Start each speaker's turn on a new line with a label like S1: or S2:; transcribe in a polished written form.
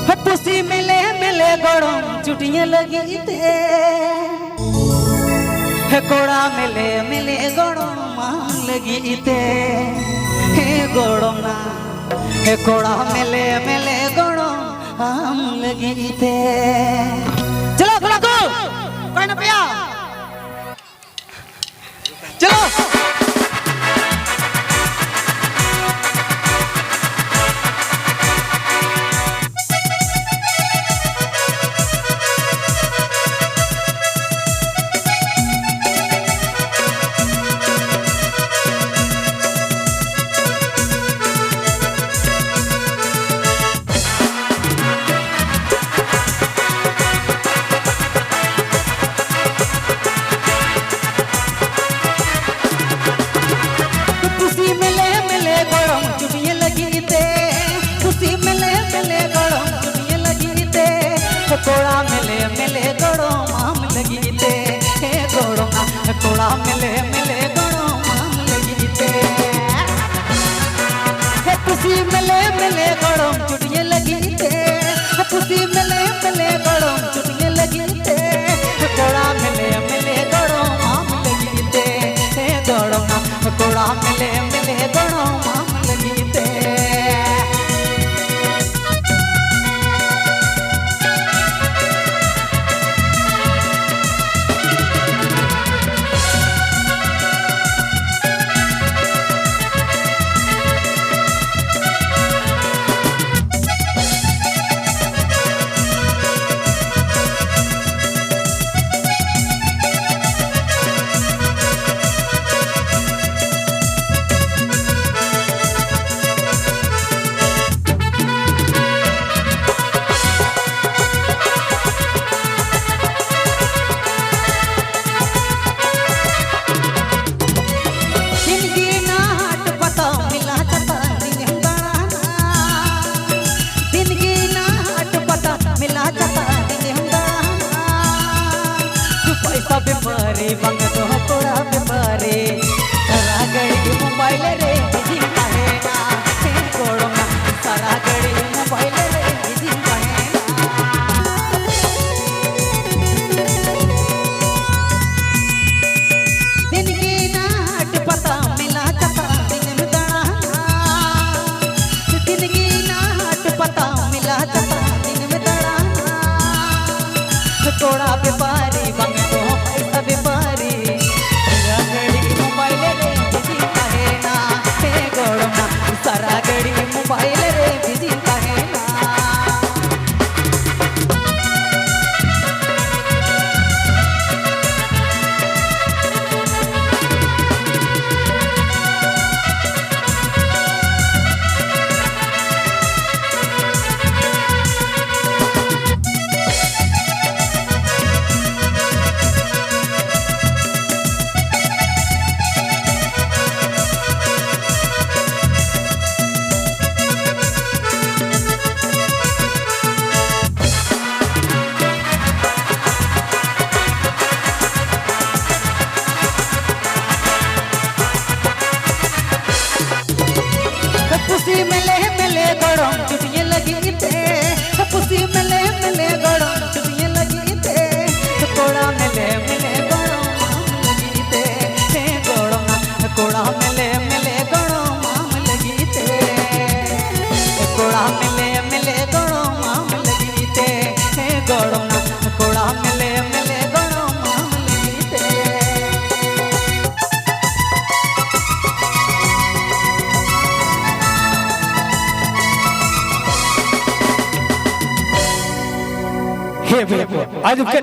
S1: Pussy मिले मिले गड़म चुटियां लगी थे कोड़ा मिले मिले गड़म मान लगी थे गड़म ना कोड़ा मिले मिले गड़म आम लगी थे। चलो खड़ा को कोई ना पिया चलो कोड़ा मिले मिले गड़ो माम लगी थे गोड़ो कोड़ा मिले मिले गड़ो माम लगी थे खुशी मिले मिले गड़ो चुटियां लगी थे खुशी मिले मिले गड़ो चुटियां लगी थे कोड़ा मिले मिले गड़ो माम लगी थे गड़ो कोड़ा मिले मिले गड़ो माम लगी थे। बंग तो कोड़ा बेपारे सारा घड़ी मोबाइल रे बिजी कहेगा कोड़ो ना सारा घड़ी मोबाइल रे बिजी कहेगा दिन की नाट पता मिला चता दिन में दड़ाना दिन की नाट पता मिला चता दिन में दड़ाना कोड़ा बेपारी बंग तो पैसा बेपारी मोबाइल रे बिजी कहेना गोड़ो ना सारा घड़ी मोबाइल रे बिजी कहेना। खुशी मिले मिले गड़ो चुटियां लगी थे खुशी मिले मिले गड़ो चुटियां लगी थे कोड़ा मिले मिले गड़ो माम लगी थे गड़ो कोड़ा मिले मिले गड़ो माम लगी थे कोड़ा मिले मिले गड़ो माम लगी थे गड़ो कोड़ा मिले मिले गड़ो माम लगी थे।
S2: आज उसके